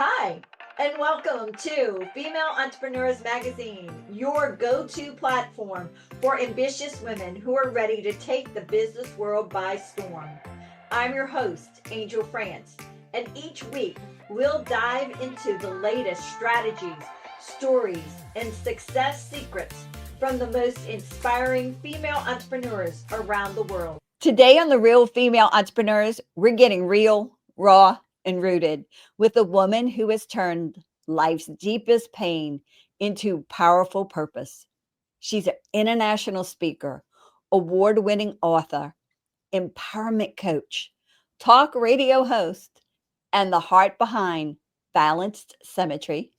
Hi, and welcome to Female Entrepreneurs Magazine, your go to platform for ambitious women who are ready to take the business world by storm. I'm your host, Angel France, and each week we'll dive into the latest strategies, stories, and success secrets from the most inspiring female entrepreneurs around the world. Today on The Real Female Entrepreneurs, we're getting real, raw, and rooted with a woman who has turned life's deepest pain into powerful purpose. She's an international speaker, award-winning author, empowerment coach, talk radio host, and the heart behind Balanced Symmetry.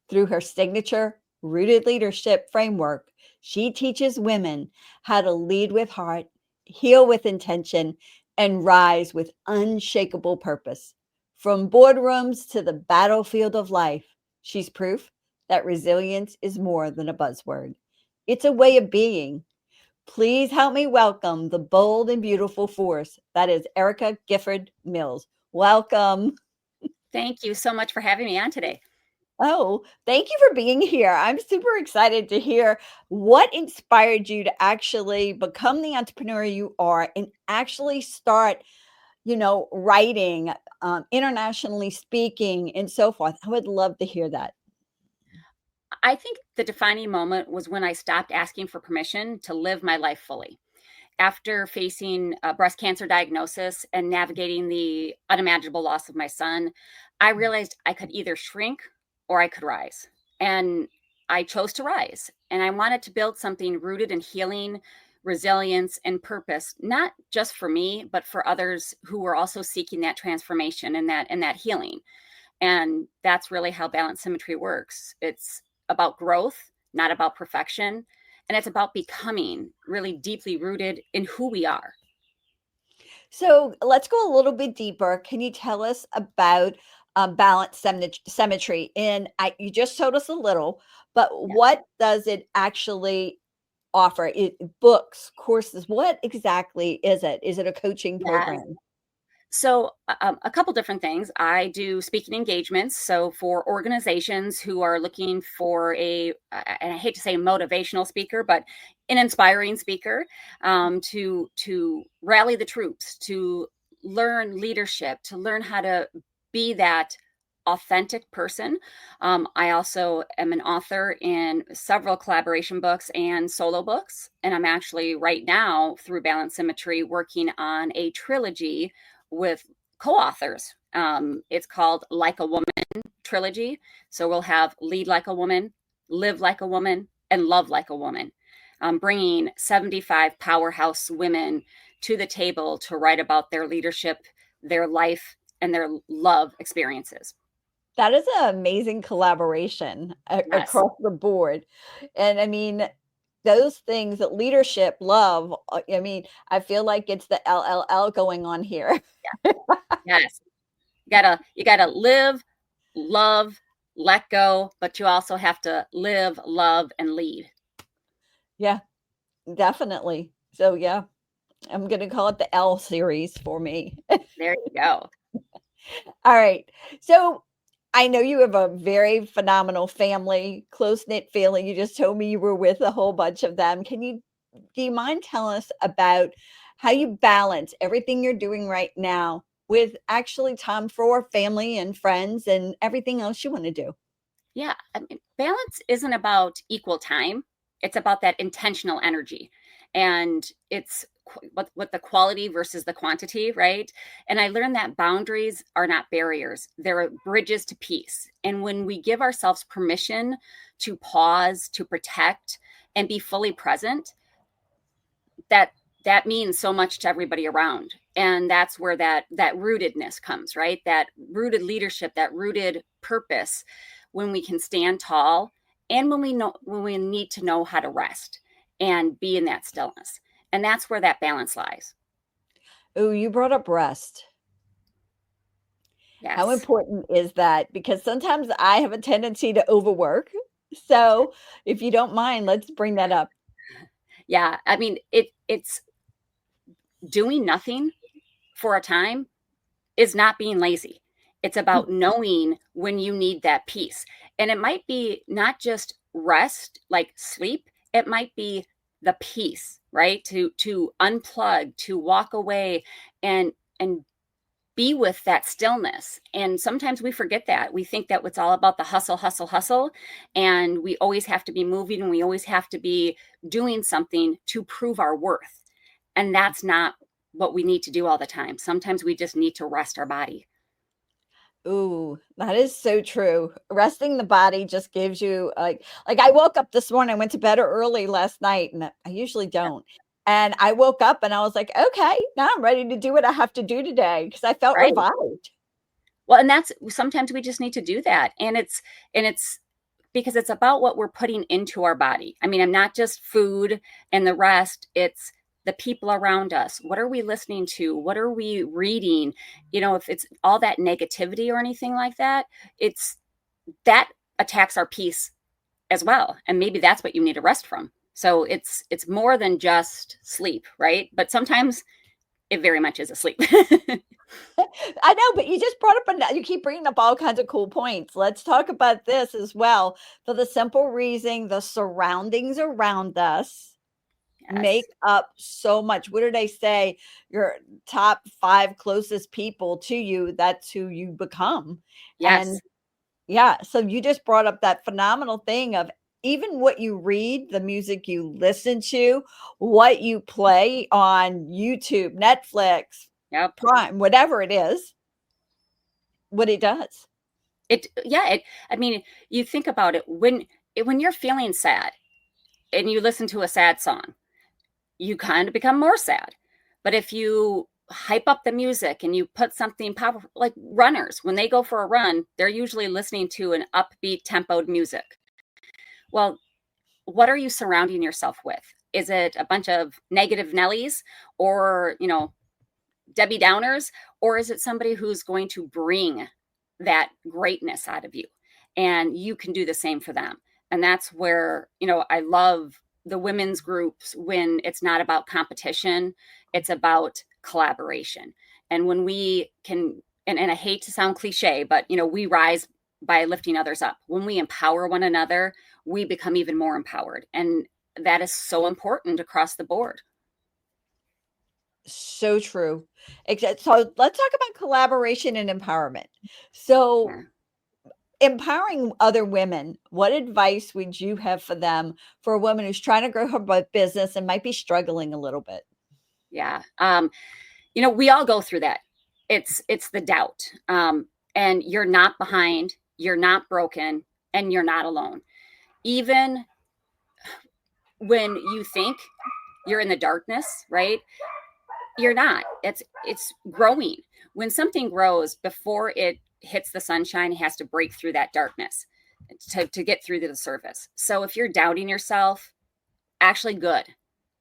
Through her signature rooted leadership framework, she teaches women how to lead with heart, heal with intention, and rise with unshakable purpose. From boardrooms to the battlefield of life, she's proof that resilience is more than a buzzword. It's a way of being. Please help me welcome the bold and beautiful force that is Erica Gifford Mills. Welcome. Thank you so much for having me on today. Oh, thank you for being here. I'm super excited to hear what inspired you to actually become the entrepreneur you are and actually start, writing, internationally speaking, and so forth. I would love to hear that. I think the defining moment was when I stopped asking for permission to live my life fully. After facing a breast cancer diagnosis and navigating the unimaginable loss of my son, I realized I could either shrink or I could rise. And I chose to rise. And I wanted to build something rooted in healing, resilience, and purpose, not just for me, but for others who were also seeking that transformation and that healing. And that's really how Balanced Symmetry works. It's about growth, not about perfection. And it's about becoming really deeply rooted in who we are. So let's go a little bit deeper. Can you tell us about balanced symmetry? And you just showed us a little, but what does it actually offer? Books, courses, what exactly is it? Is it a coaching program? So a couple different things. I do speaking engagements. So for organizations who are looking for and I hate to say motivational speaker, but an inspiring speaker to rally the troops, to learn leadership, to learn how to be that authentic person. I also am an author in several collaboration books and solo books. And I'm actually right now through Balanced Symmetry working on a trilogy with co-authors. It's called Like a Woman Trilogy. So we'll have Lead Like a Woman, Live Like a Woman, and Love Like a Woman. Bringing 75 powerhouse women to the table to write about their leadership, their life, and their love experiences. That is an amazing collaboration across the board. And I mean, those things that leadership, love, I feel like it's the LLL going on here. Yes. You gotta live, love, let go, but you also have to live, love, and lead. Yeah, definitely. So yeah, I'm going to call it the L series for me. There you go. All right. So I know you have a very phenomenal family, close-knit family. You just told me you were with a whole bunch of them. Do you mind telling us about how you balance everything you're doing right now with actually time for family and friends and everything else you want to do? Yeah. I mean, balance isn't about equal time. It's about that intentional energy. And it's what the quality versus the quantity, right? And I learned that boundaries are not barriers, they're bridges to peace. And when we give ourselves permission to pause, to protect, and be fully present, that means so much to everybody around. And that's where that rootedness comes, right? That rooted leadership, that rooted purpose, when we can stand tall and when we need to know how to rest and be in that stillness. And that's where that balance lies. Oh, you brought up rest. How Yes. important is that? Because sometimes I have a tendency to overwork. So if you don't mind, let's bring that up. Yeah. I mean, it's doing nothing for a time is not being lazy. It's about knowing when you need that peace. And it might be not just rest, like sleep, it might be the peace, right? To unplug, to walk away and be with that stillness. And sometimes we forget that. We think that it's all about the hustle, hustle, hustle. And we always have to be moving and we always have to be doing something to prove our worth. And that's not what we need to do all the time. Sometimes we just need to rest our body. Ooh, that is so true. Resting the body just gives you like I woke up this morning, I went to bed early last night, and I usually don't. And I woke up and I was like, okay, now I'm ready to do what I have to do today because I felt Right. revived. Well, and that's sometimes we just need to do that. And it's because it's about what we're putting into our body. I mean, I'm not just food and the rest, it's the people around us. What are we listening to? What are we reading? You know, if it's all that negativity or anything like that, it's that attacks our peace as well. And maybe that's what you need to rest from. So it's more than just sleep, right? But sometimes it very much is a sleep. I know, but you just brought up you keep bringing up all kinds of cool points. Let's talk about this as well. For the simple reason, the surroundings around us make Yes. up so much. What do they say? Your top 5 closest people to you, that's who you become. And Yes. yeah, so you just brought up that phenomenal thing of even what you read, the music you listen to, what you play on YouTube, Netflix, Yep. Prime, whatever it is, what it does. I mean, you think about it when you're feeling sad and you listen to a sad song, you kind of become more sad. But if you hype up the music and you put something powerful, like runners, when they go for a run, they're usually listening to an upbeat tempoed music. Well, what are you surrounding yourself with? Is it a bunch of negative Nellies or, Debbie Downers, or is it somebody who's going to bring that greatness out of you? And you can do the same for them. And that's where, I love the women's groups when it's not about competition, it's about collaboration. And when we can, and I hate to sound cliche, but, we rise by lifting others up. When we empower one another, we become even more empowered. And that is so important across the board. So true. So let's talk about collaboration and empowerment. So Yeah. empowering other women, what advice would you have for them, for a woman who's trying to grow her business and might be struggling a little bit? Yeah. We all go through that. It's the doubt. And you're not behind, you're not broken, and you're not alone. Even when you think you're in the darkness, right? You're not. It's growing. When something grows, before it hits the sunshine, it has to break through that darkness to get through to the surface. So if you're doubting yourself, actually good.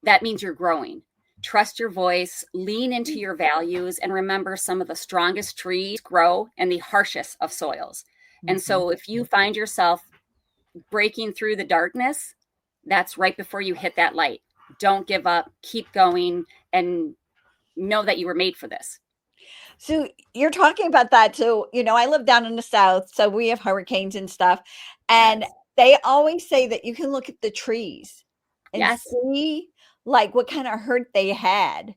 That means you're growing. Trust your voice, lean into your values, and remember some of the strongest trees grow in the harshest of soils. And Mhm. so if you find yourself breaking through the darkness, that's right before you hit that light. Don't give up, keep going, and know that you were made for this. So you're talking about that too. I live down in the South, so we have hurricanes and stuff. And Yes. they always say that you can look at the trees and Yes. see like what kind of hurt they had.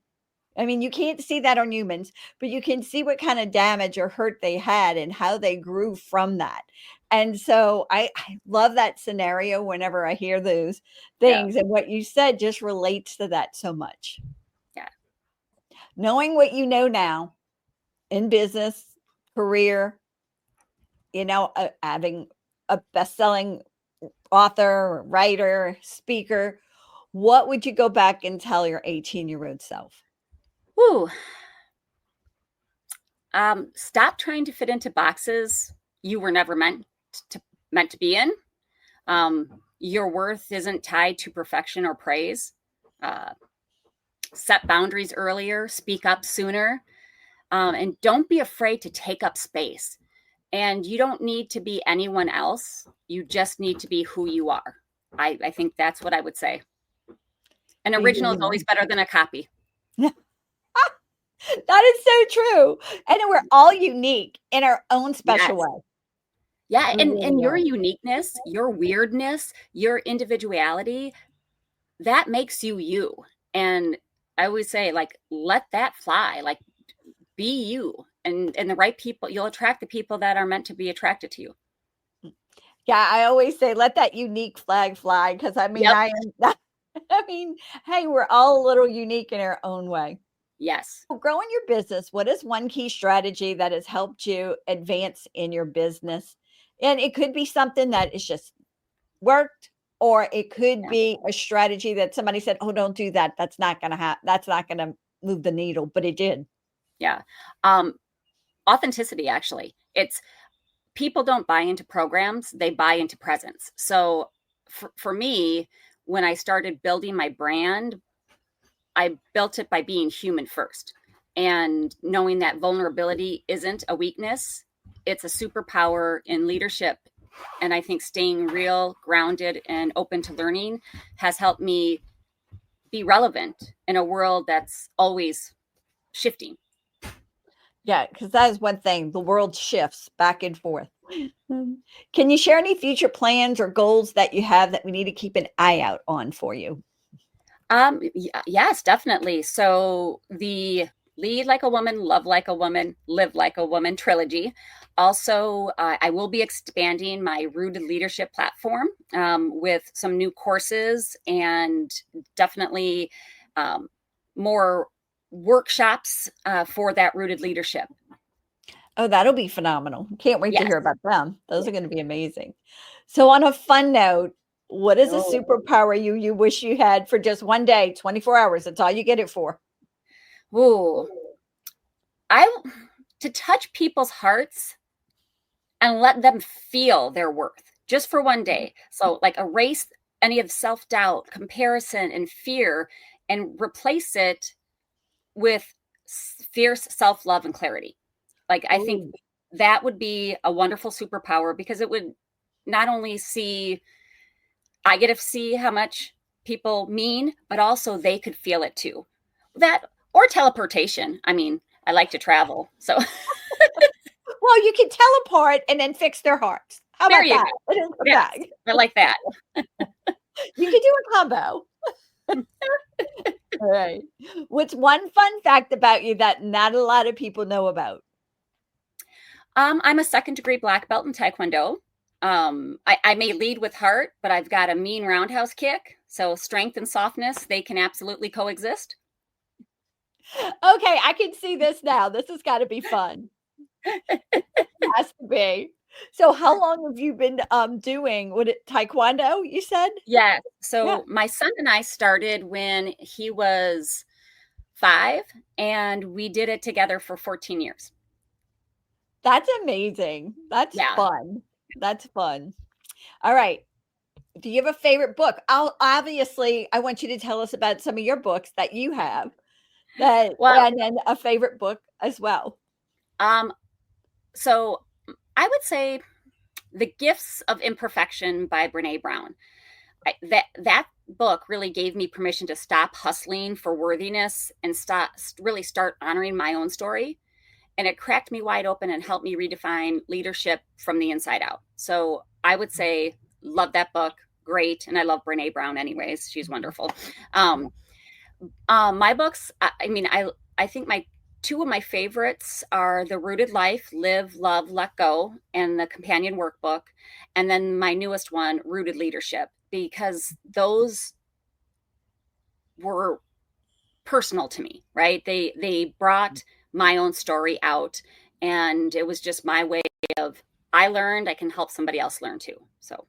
I mean, you can't see that on humans, but you can see what kind of damage or hurt they had and how they grew from that. And so I love that scenario whenever I hear those Yeah. things. And what you said just relates to that so much. Yeah. Knowing what you know now in business, career, having a best-selling author, writer, speaker, what would you go back and tell your 18-year-old self? Woo. Stop trying to fit into boxes you were never meant to be in. Your worth isn't tied to perfection or praise. Uh, Set boundaries earlier, speak up sooner, and don't be afraid to take up space. And you don't need to be anyone else. You just need to be who you are. I think that's what I would say. An Be who original is you always better than a copy. are. That is so true. And we're all unique in our own special Yes. way. Yeah, We and really your are. uniqueness, your weirdness, your individuality, that makes you you. And I always say, like, let that fly. Like, be you. And the right people, you'll attract the people that are meant to be attracted to you. Yeah, I always say, let that unique flag fly because I mean, Yep. I am. I mean, hey, we're all a little unique in our own way. Yes. Well, growing your business, what is one key strategy that has helped you advance in your business? And it could be something that is just worked, or it could Yeah. be a strategy that somebody said, "Oh, don't do that. That's not going to happen. That's not going to move the needle," but it did. Yeah. Um, Authenticity, actually. It's people don't buy into programs, they buy into presence. So for me, when I started building my brand, I built it by being human first and knowing that vulnerability isn't a weakness, it's a superpower in leadership. And I think staying real, grounded, and open to learning has helped me be relevant in a world that's always shifting. Yeah, because that is one thing. The world shifts back and forth. Can you share any future plans or goals that you have that we need to keep an eye out on for you? Yes, definitely. So the Lead Like a Woman, Love Like a Woman, Live Like a Woman trilogy. Also, I will be expanding my Rooted Leadership platform with some new courses and definitely more workshops for that rooted leadership. Oh, that'll be phenomenal. Can't wait to Yes. hear about them. Those are going to be amazing. So, on a fun note, what is a Oh, superpower you wish you had for just one day, 24 hours? That's all you get it for. ooh. I to touch people's hearts and let them feel their worth just for one day. So, like, erase any of self doubt, comparison, and fear and replace it with fierce self love and clarity. Like, I think Ooh. that would be a wonderful superpower because it would not only I get to see how much people mean, but also they could feel it too. That or teleportation. I mean, I like to travel. So, Well, you can teleport and then fix their hearts. How there about you that? go. And then come Yes, back. I like that. You can do a combo. All right. What's one fun fact about you that not a lot of people know about? I'm a second degree black belt in Taekwondo. I may lead with heart, but I've got a mean roundhouse kick. So strength and softness, they can absolutely coexist. Okay, I can see this now. This has got to be fun. Has to be. So, how long have you been doing? What it taekwondo? You said? Yeah. Yeah, So my son and I started when he was 5, and we did it together for 14 years. that's amazing. That's Yeah. fun. That's fun. All right. Do you have a favorite book? I'll obviously I want you to tell us about some of your books that you have that Well, and then a favorite book as well. um, so I would say The Gifts of Imperfection by Brene Brown. That book really gave me permission to stop hustling for worthiness and really start honoring my own story. And it cracked me wide open and helped me redefine leadership from the inside out. So I would say, love that book. Great. And I love Brene Brown anyways. She's wonderful. Um, my books, I think my two of my favorites are The Rooted Life, Live, Love, Let Go, and the companion workbook. And then my newest one, Rooted Leadership, because those were personal to me, right? They brought my own story out, and it was just my way of I learned, I can help somebody else learn too. So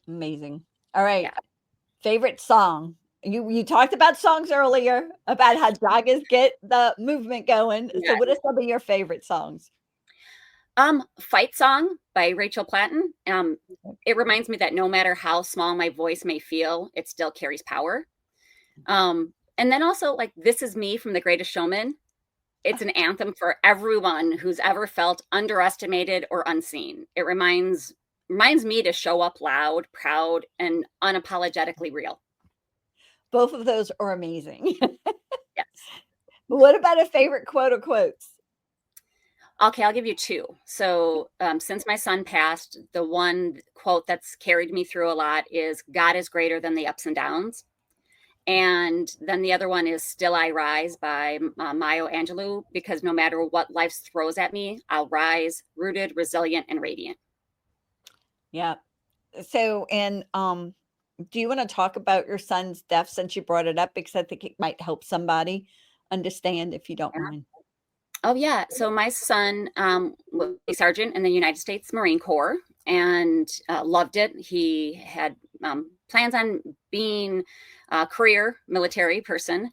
Amazing. All right. yeah. Favorite song? You talked about songs earlier about how joggers get the movement going. So Yeah. what are some of your favorite songs? Fight Song by Rachel Platten. It reminds me that no matter how small my voice may feel, it still carries power. And then also, like, This Is Me from The Greatest Showman. It's an anthem for everyone who's ever felt underestimated or unseen. It reminds me to show up loud, proud, and unapologetically real. Both of those are amazing. Yes. What about a favorite quote or quotes? Okay, I'll give you two. So, since my son passed, the one quote that's carried me through a lot is God is greater than the ups and downs. And then the other one is Still I Rise by Maya Angelou, because no matter what life throws at me, I'll rise rooted, resilient, and radiant. Yeah. So, and do you want to talk about your son's death since you brought it up? Because I think it might help somebody understand if you don't mind. Oh, yeah. So my son was a sergeant in the United States Marine Corps and loved it. He had plans on being a career military person.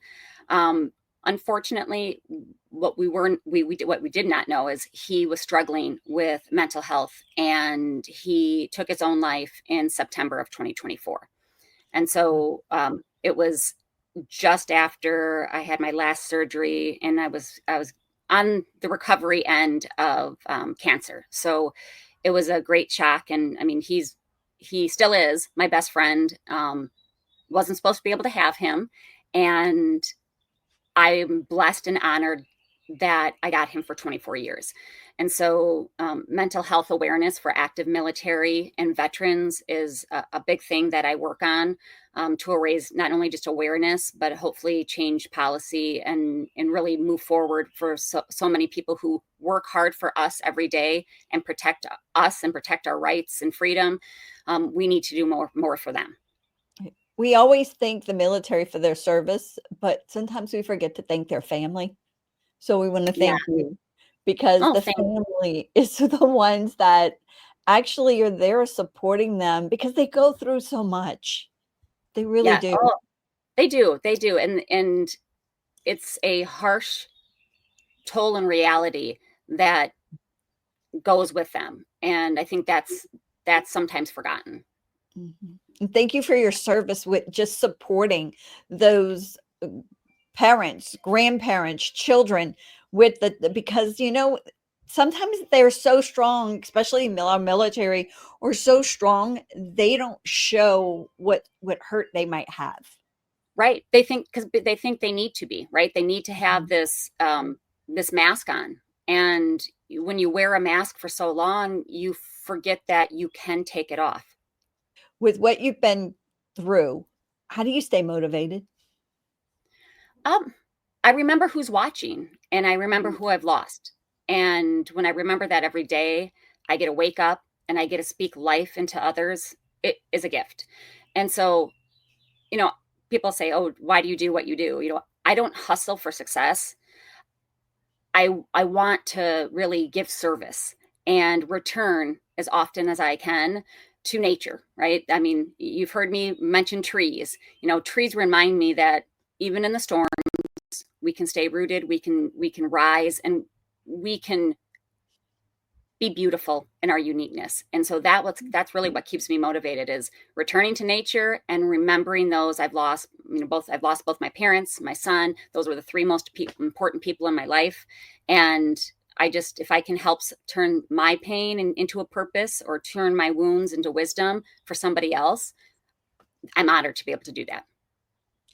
Um, Unfortunately, what we did not know is he was struggling with mental health, and he took his own life in September of 2024. And so it was just after I had my last surgery, and I was on the recovery end of cancer. So it was a great shock. And I mean, he still is my best friend. Wasn't supposed to be able to have him, and I'm blessed and honored that I got him for 24 years. And so, mental health awareness for active military and veterans is a big thing that I work on to raise not only just awareness, but hopefully change policy and really move forward for so many people who work hard for us every day and protect us and protect our rights and freedom. We need to do more for them. We always thank the military for their service, but sometimes we forget to thank their family. So we want to Yeah. thank you because Oh, the thank. family is the ones that actually are there supporting them because they go through so much. They really Yeah. do. Oh, they do. They do. And it's a harsh toll in reality that goes with them. And I think that's sometimes forgotten. Mhm. And thank you for your service with just supporting those parents, grandparents, children with because sometimes they're so strong, especially our military, or so strong they don't show what hurt they might have. Right. They think because they think they need to be, right? They need to have Mhm. this mask on. And when you wear a mask for so long, you forget that you can take it off. With what you've been through, how do you stay motivated? Um, I remember who's watching and I remember who I've lost. And when I remember that every day, I get to wake up and I get to speak life into others. It is a gift. And so, you know, people say, "Oh, why do you do what you do?" I don't hustle for success. I want to really give service and return as often as I can to nature, right? I mean, you've heard me mention trees. Trees remind me that even in the storm, we can stay rooted, we can rise, and we can be beautiful in our uniqueness. And so that's really what keeps me motivated is returning to nature and remembering those I've lost. I've lost both my parents, my son. Those were the three most important people in my life. And if I can help turn my pain into a purpose or turn my wounds into wisdom for somebody else, I'm honored to be able to do that.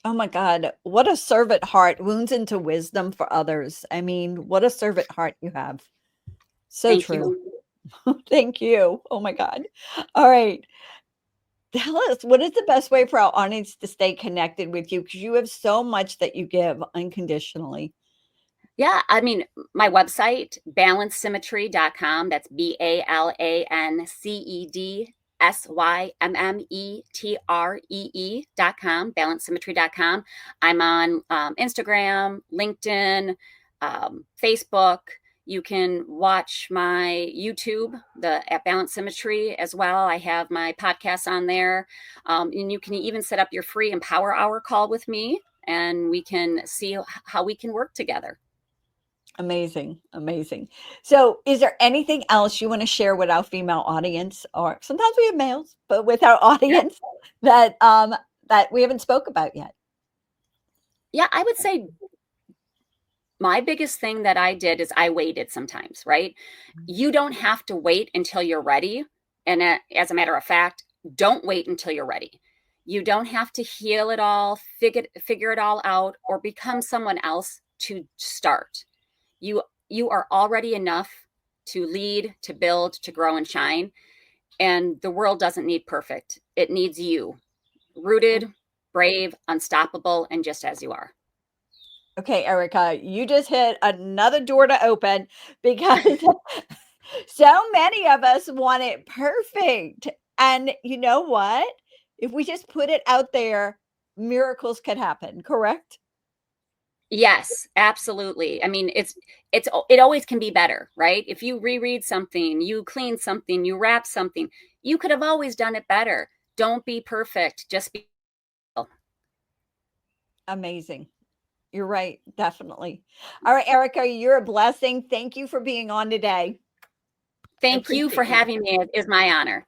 Oh my God, what a servant heart, wounds into wisdom for others. I mean, what a servant heart you have. So Thank you. true. Thank you. Oh my God. All right. Tell us, what is the best way for our audience to stay connected with you? Because you have so much that you give unconditionally. Yeah, I mean, my website, balancedsymmetry.com. That's BALANCEDSYMMETREE.com, balancedsymmetry.com. I'm on Instagram, LinkedIn, Facebook. You can watch my YouTube, at Balance Symmetry as well. I have my podcasts on there. And you can even set up your free Empower Hour call with me, and we can see how we can work together. Amazing. Amazing. So, is there anything else you want to share with our female audience, or sometimes we have males, but with our Yeah. audience that we haven't spoke about yet? Yeah, I would say my biggest thing that I did is I waited sometimes, right? You don't have to wait until you're ready. And as a matter of fact, don't wait until you're ready. You don't have to heal it all, figure it all out, or become someone else to start. You are already enough to lead, to build, to grow and shine. And the world doesn't need perfect. It needs you, rooted, brave, unstoppable, and just as you are. Okay, Erica, you just hit another door to open because so many of us want it perfect. And you know what? If we just put it out there, miracles can happen, correct? Yes, absolutely. I mean, it always can be better, right? If you reread something, you clean something, you wrap something, you could have always done it better. Don't be perfect, just be. Amazing. You're right. Definitely. All right, Erica, you're a blessing. Thank you for being on today. I Thank you for appreciate you. having me. It is my honor.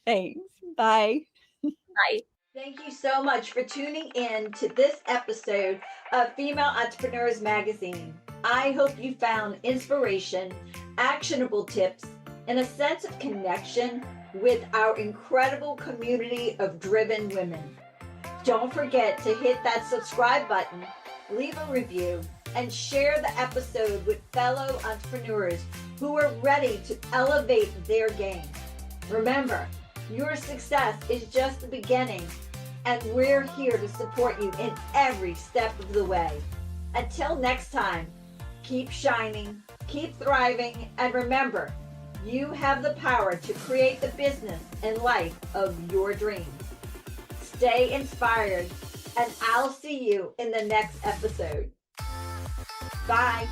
Thanks. Bye. Bye. Thank you so much for tuning in to this episode of Female Entrepreneurs Magazine. I hope you found inspiration, actionable tips, and a sense of connection with our incredible community of driven women. Don't forget to hit that subscribe button, leave a review, and share the episode with fellow entrepreneurs who are ready to elevate their game. Remember, your success is just the beginning, and we're here to support you in every step of the way. Until next time, keep shining, keep thriving, and remember, you have the power to create the business and life of your dreams. Stay inspired, and I'll see you in the next episode. Bye.